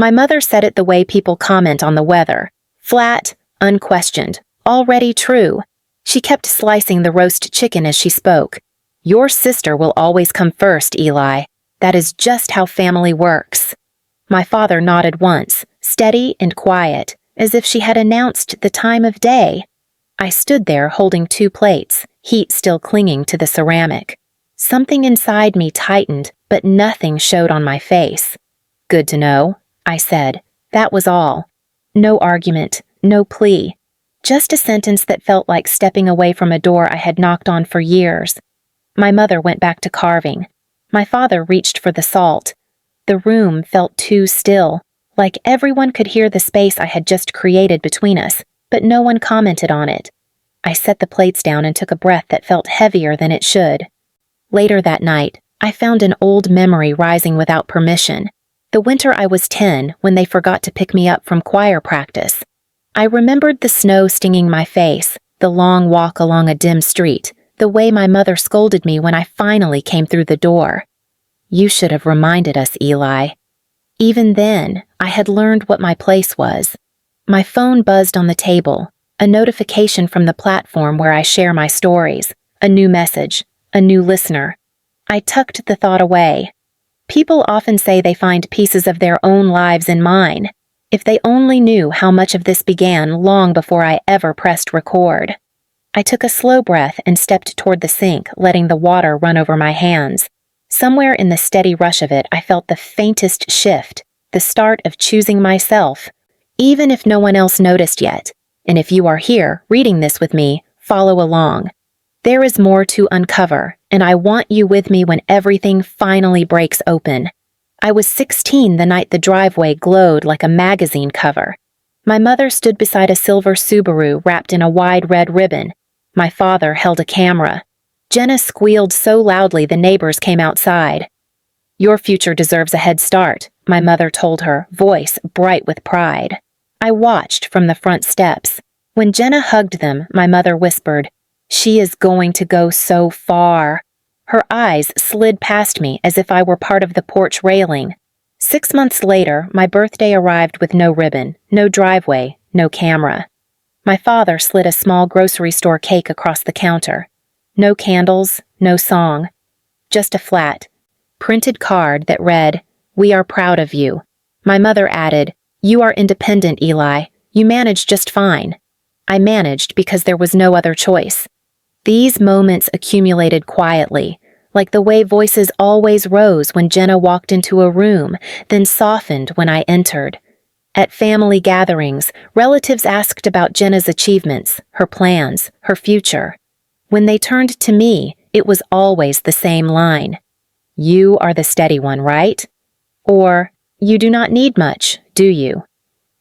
My mother said it the way people comment on the weather. Flat, unquestioned, already true. She kept slicing the roast chicken as she spoke. Your sister will always come first, Eli. That is just how family works. My father nodded once, steady and quiet, as if she had announced the time of day. I stood there holding 2 plates, heat still clinging to the ceramic. Something inside me tightened, but nothing showed on my face. Good to know, I said. That was all. No argument, no plea. Just a sentence that felt like stepping away from a door I had knocked on for years. My mother went back to carving. My father reached for the salt. The room felt too still, like everyone could hear the space I had just created between us, but no one commented on it. I set the plates down and took a breath that felt heavier than it should. Later that night, I found an old memory rising without permission. The winter I was 10 when they forgot to pick me up from choir practice. I remembered the snow stinging my face, the long walk along a dim street, the way my mother scolded me when I finally came through the door. You should have reminded us, Eli. Even then, I had learned what my place was. My phone buzzed on the table, a notification from the platform where I share my stories, a new message, a new listener. I tucked the thought away. People often say they find pieces of their own lives in mine. If they only knew how much of this began long before I ever pressed record. I took a slow breath and stepped toward the sink, letting the water run over my hands. Somewhere in the steady rush of it, I felt the faintest shift, the start of choosing myself, even if no one else noticed yet. And if you are here, reading this with me, follow along. There is more to uncover, and I want you with me when everything finally breaks open. I was 16 the night the driveway glowed like a magazine cover. My mother stood beside a silver Subaru wrapped in a wide red ribbon. My father held a camera. Jenna squealed so loudly the neighbors came outside. Your future deserves a head start, my mother told her, voice bright with pride. I watched from the front steps. When Jenna hugged them, my mother whispered, She is going to go so far. Her eyes slid past me as if I were part of the porch railing. 6 months later, my birthday arrived with no ribbon, no driveway, no camera. My father slid a small grocery store cake across the counter. No candles, no song. Just a flat, printed card that read, We are proud of you. My mother added, You are independent, Eli. You manage just fine. I managed because there was no other choice. These moments accumulated quietly, like the way voices always rose when Jenna walked into a room, then softened when I entered. At family gatherings, relatives asked about Jenna's achievements, her plans, her future. When they turned to me, it was always the same line. You are the steady one, right? Or, you do not need much, do you?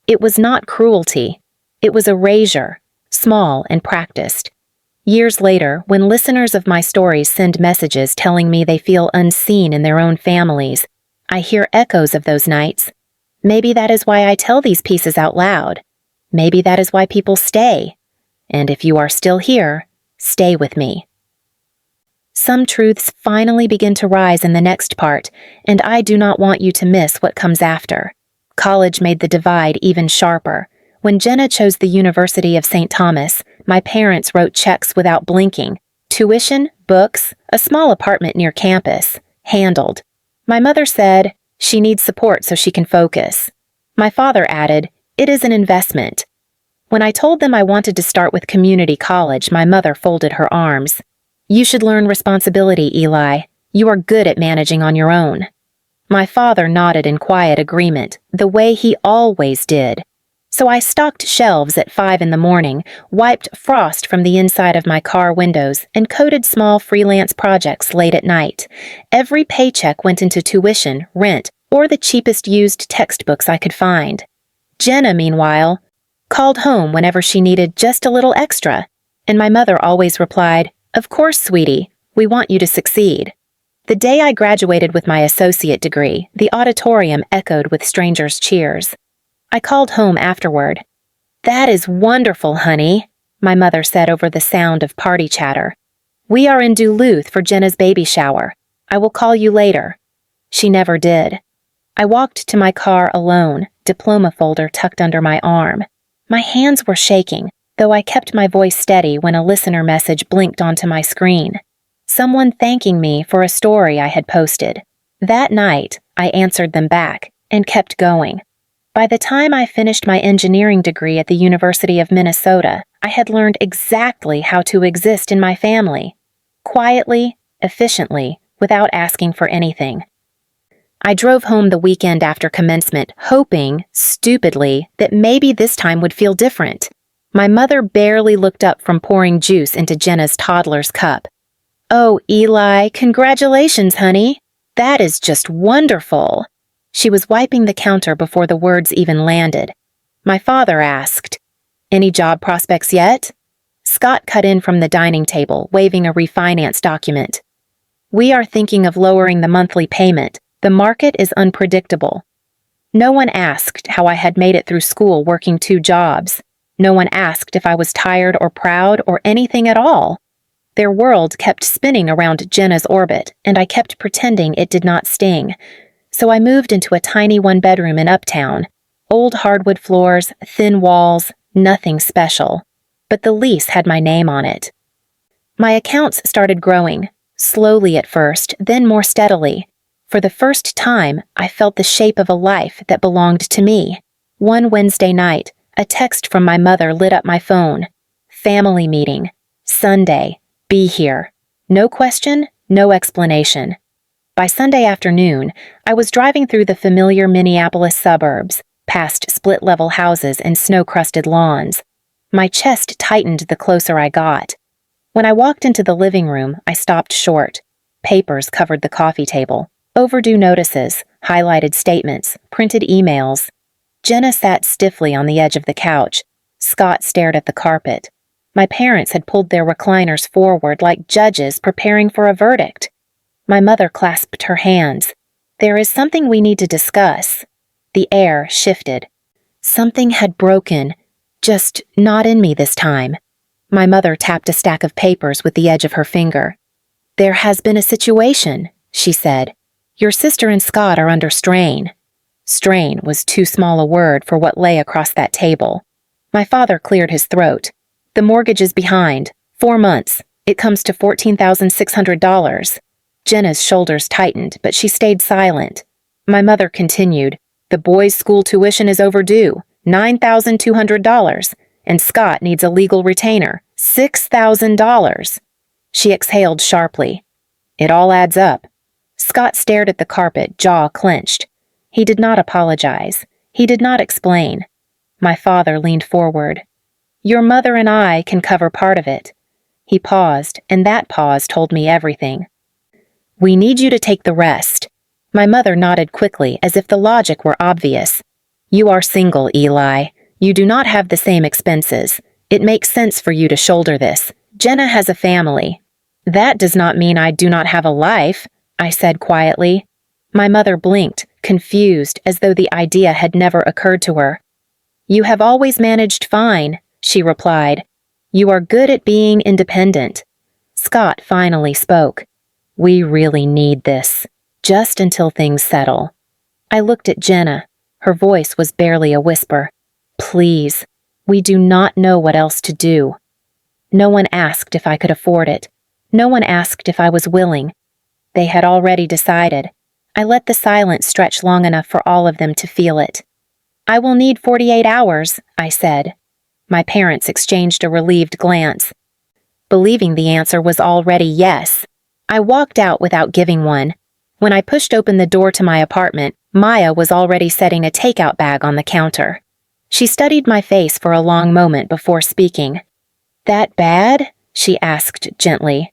It was not cruelty. It was erasure, small and practiced. Years later, when listeners of my stories send messages telling me they feel unseen in their own families, I hear echoes of those nights. Maybe that is why I tell these pieces out loud. Maybe that is why people stay. And if you are still here, stay with me. Some truths finally begin to rise in the next part, and I do not want you to miss what comes after. College made the divide even sharper. When Jenna chose the University of St. Thomas, my parents wrote checks without blinking. Tuition, books, a small apartment near campus. Handled. My mother said, She needs support so she can focus. My father added, It is an investment. When I told them I wanted to start with community college, my mother folded her arms. You should learn responsibility, Eli. You are good at managing on your own. My father nodded in quiet agreement, the way he always did. So I stocked shelves at 5 in the morning, wiped frost from the inside of my car windows, and coded small freelance projects late at night. Every paycheck went into tuition, rent, or the cheapest used textbooks I could find. Jenna, meanwhile, called home whenever she needed just a little extra, and my mother always replied, Of course, sweetie, we want you to succeed. The day I graduated with my associate degree, the auditorium echoed with strangers' cheers. I called home afterward. That is wonderful, honey, my mother said over the sound of party chatter. We are in Duluth for Jenna's baby shower. I will call you later. She never did. I walked to my car alone, diploma folder tucked under my arm. My hands were shaking, though I kept my voice steady when a listener message blinked onto my screen. Someone thanking me for a story I had posted. That night, I answered them back and kept going. By the time I finished my engineering degree at the University of Minnesota, I had learned exactly how to exist in my family. Quietly, efficiently, without asking for anything. I drove home the weekend after commencement, hoping, stupidly, that maybe this time would feel different. My mother barely looked up from pouring juice into Jenna's toddler's cup. "Oh, Eli, congratulations, honey. That is just wonderful." She was wiping the counter before the words even landed. My father asked, "Any job prospects yet?" Scott cut in from the dining table, waving a refinance document. "We are thinking of lowering the monthly payment. The market is unpredictable." No one asked how I had made it through school working 2 jobs. No one asked if I was tired or proud or anything at all. Their world kept spinning around Jenna's orbit, and I kept pretending it did not sting. So I moved into a tiny 1-bedroom in Uptown. Old hardwood floors, thin walls, nothing special. But the lease had my name on it. My accounts started growing, slowly at first, then more steadily. For the first time, I felt the shape of a life that belonged to me. One Wednesday night, a text from my mother lit up my phone. "Family meeting. Sunday. Be here." No question, no explanation. By Sunday afternoon, I was driving through the familiar Minneapolis suburbs, past split-level houses and snow-crusted lawns. My chest tightened the closer I got. When I walked into the living room, I stopped short. Papers covered the coffee table. Overdue notices, highlighted statements, printed emails. Jenna sat stiffly on the edge of the couch. Scott stared at the carpet. My parents had pulled their recliners forward like judges preparing for a verdict. My mother clasped her hands. "There is something we need to discuss." The air shifted. Something had broken, just not in me this time. My mother tapped a stack of papers with the edge of her finger. "There has been a situation," she said. "Your sister and Scott are under strain." Strain was too small a word for what lay across that table. My father cleared his throat. "The mortgage is behind. 4 months. It comes to $14,600. Jenna's shoulders tightened, but she stayed silent. My mother continued, "The boys' school tuition is overdue, $9,200, and Scott needs a legal retainer, $6,000. She exhaled sharply. "It all adds up." Scott stared at the carpet, jaw clenched. He did not apologize. He did not explain. My father leaned forward. "Your mother and I can cover part of it." He paused, and that pause told me everything. "We need you to take the rest." My mother nodded quickly, as if the logic were obvious. "You are single, Eli. You do not have the same expenses. It makes sense for you to shoulder this. Jenna has a family." "That does not mean I do not have a life," I said quietly. My mother blinked, confused, as though the idea had never occurred to her. "You have always managed fine," she replied. "You are good at being independent." Scott finally spoke. "We really need this, just until things settle." I looked at Jenna. Her voice was barely a whisper. "Please, we do not know what else to do." No one asked if I could afford it. No one asked if I was willing. They had already decided. I let the silence stretch long enough for all of them to feel it. "I will need 48 hours, I said. My parents exchanged a relieved glance. Believing the answer was already yes, I walked out without giving one. When I pushed open the door to my apartment, Maya was already setting a takeout bag on the counter. She studied my face for a long moment before speaking. "That bad?" she asked gently.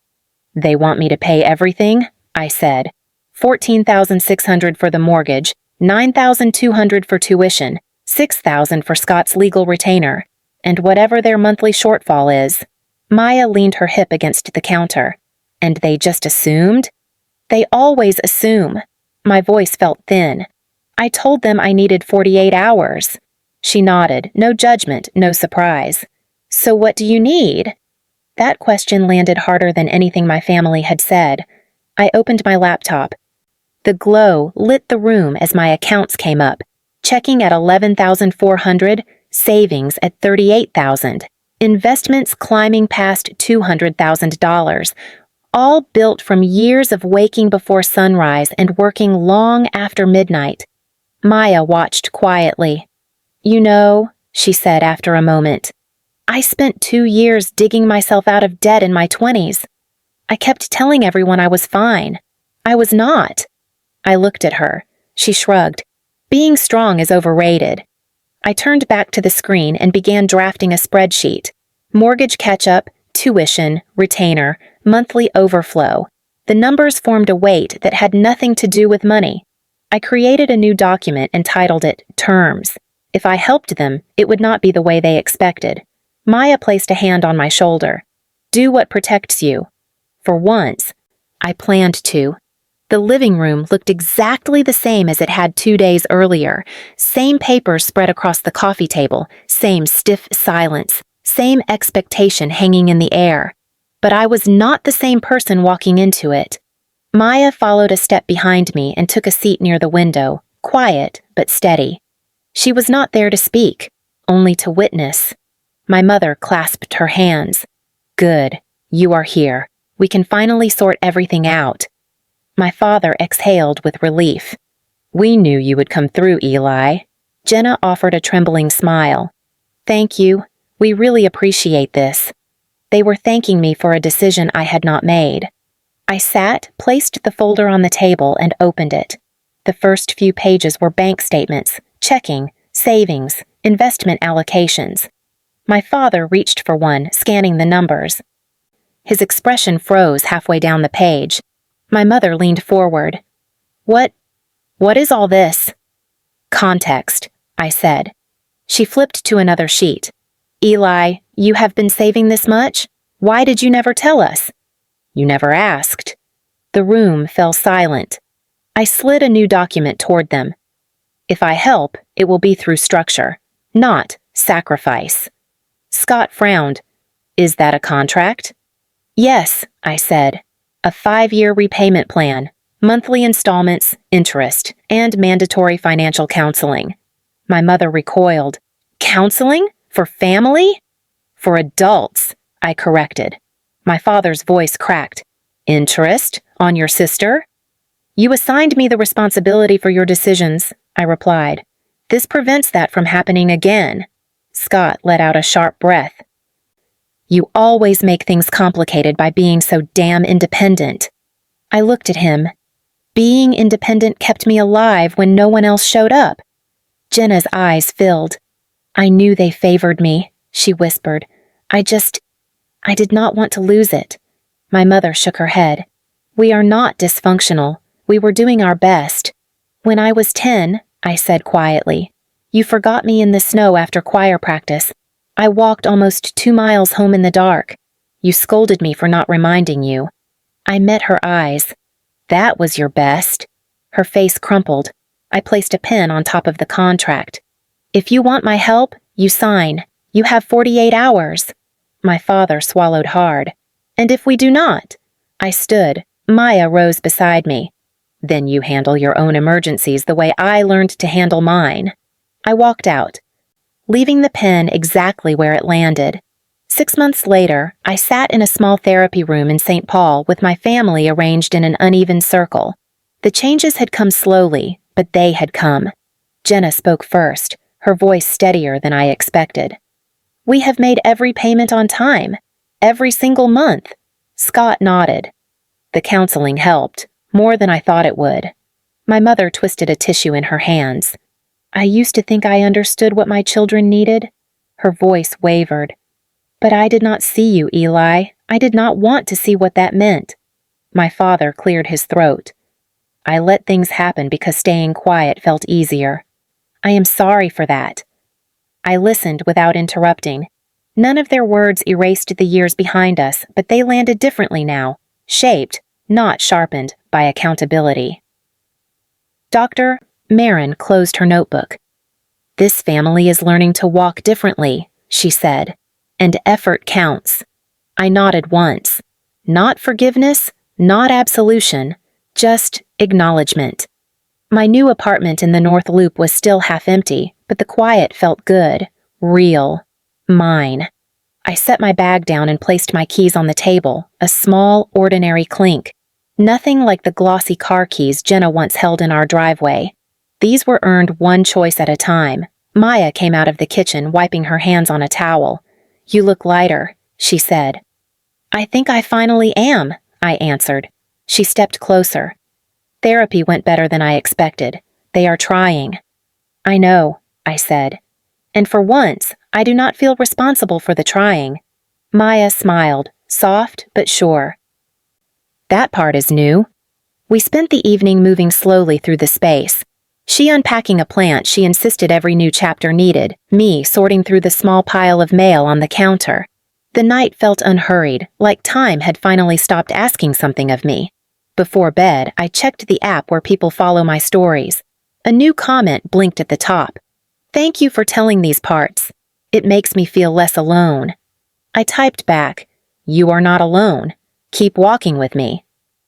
"They want me to pay everything?" I said. $14,600 for the mortgage, $9,200 for tuition, $6,000 for Scott's legal retainer, and whatever their monthly shortfall is. Maya leaned her hip against the counter. "And they just assumed?" "They always assume." My voice felt thin. "I told them I needed 48 hours. She nodded, no judgment, no surprise. "So what do you need?" That question landed harder than anything my family had said. I opened my laptop. The glow lit the room as my accounts came up. Checking at 11,400, savings at 38,000, investments climbing past $200,000, all built from years of waking before sunrise and working long after midnight. Maya watched quietly. "You know," she said after a moment, "I spent 2 years digging myself out of debt in my 20s. I kept telling everyone I was fine. I was not." I looked at her. She shrugged. "Being strong is overrated." I turned back to the screen and began drafting a spreadsheet. Mortgage catch-up, tuition, retainer, monthly overflow. The numbers formed a weight that had nothing to do with money. I created a new document and titled it Terms. If I helped them, it would not be the way they expected. Maya placed a hand on my shoulder. "Do what protects you." For once, I planned to. The living room looked exactly the same as it had 2 days earlier. Same papers spread across the coffee table, same stiff silence, same expectation hanging in the air. But I was not the same person walking into it. Maya followed a step behind me and took a seat near the window, quiet but steady. She was not there to speak, only to witness. My mother clasped her hands. "Good, you are here. We can finally sort everything out." My father exhaled with relief. "We knew you would come through, Eli." Jenna offered a trembling smile. "Thank you. We really appreciate this." They were thanking me for a decision I had not made. I sat, placed the folder on the table, and opened it. The first few pages were bank statements, checking, savings, investment allocations. My father reached for one, scanning the numbers. His expression froze halfway down the page. My mother leaned forward. What is all this?" "Context," I said. She flipped to another sheet. "Eli, you have been saving this much? Why did you never tell us?" "You never asked." The room fell silent. I slid a new document toward them. "If I help, it will be through structure, not sacrifice." Scott frowned. "Is that a contract?" "Yes," I said. "A 5-year repayment plan, monthly installments, interest, and mandatory financial counseling." My mother recoiled. "Counseling? For family?" "For adults," I corrected. My father's voice cracked. "Interest? On your sister?" "You assigned me the responsibility for your decisions," I replied. "This prevents that from happening again." Scott let out a sharp breath. "You always make things complicated by being so damn independent." I looked at him. Being independent kept me alive when no one else showed up. Jenna's eyes filled. "I knew they favored me," she whispered. I did not want to lose it." My mother shook her head. "We are not dysfunctional. We were doing our best." "When I was 10, I said quietly, "you forgot me in the snow after choir practice. I walked almost 2 miles home in the dark. You scolded me for not reminding you." I met her eyes. "That was your best." Her face crumpled. I placed a pen on top of the contract. "If you want my help, you sign. You have 48 hours. My father swallowed hard. "And if we do not?" I stood. Maya rose beside me. "Then you handle your own emergencies the way I learned to handle mine." I walked out, leaving the pen exactly where it landed. 6 months later, I sat in a small therapy room in St. Paul with my family arranged in an uneven circle. The changes had come slowly, but they had come. Jenna spoke first, her voice steadier than I expected. "We have made every payment on time. Every single month." Scott nodded. "The counseling helped, more than I thought it would." My mother twisted a tissue in her hands. "I used to think I understood what my children needed." Her voice wavered. "But I did not see you, Eli. I did not want to see what that meant." My father cleared his throat. "I let things happen because staying quiet felt easier. I am sorry for that." I listened without interrupting. None of their words erased the years behind us, but they landed differently now, shaped, not sharpened, by accountability. Dr. Marin closed her notebook. "This family is learning to walk differently," she said, "and effort counts." I nodded once. Not forgiveness, not absolution, just acknowledgement. My new apartment in the North Loop was still half empty, but the quiet felt good, real, mine. I set my bag down and placed my keys on the table, a small, ordinary clink. Nothing like the glossy car keys Jenna once held in our driveway. These were earned one choice at a time. Maya came out of the kitchen, wiping her hands on a towel. "You look lighter," she said. "I think I finally am," I answered. She stepped closer. "Therapy went better than I expected. They are trying." "I know," I said. "And for once, I do not feel responsible for the trying." Maya smiled, soft but sure. "That part is new." We spent the evening moving slowly through the space. She unpacking a plant she insisted every new chapter needed, me sorting through the small pile of mail on the counter. The night felt unhurried, like time had finally stopped asking something of me. Before bed, I checked the app where people follow my stories. A new comment blinked at the top. "Thank you for telling these parts. It makes me feel less alone." I typed back, "You are not alone. Keep walking with me."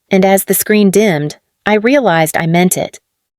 And as the screen dimmed, I realized I meant it.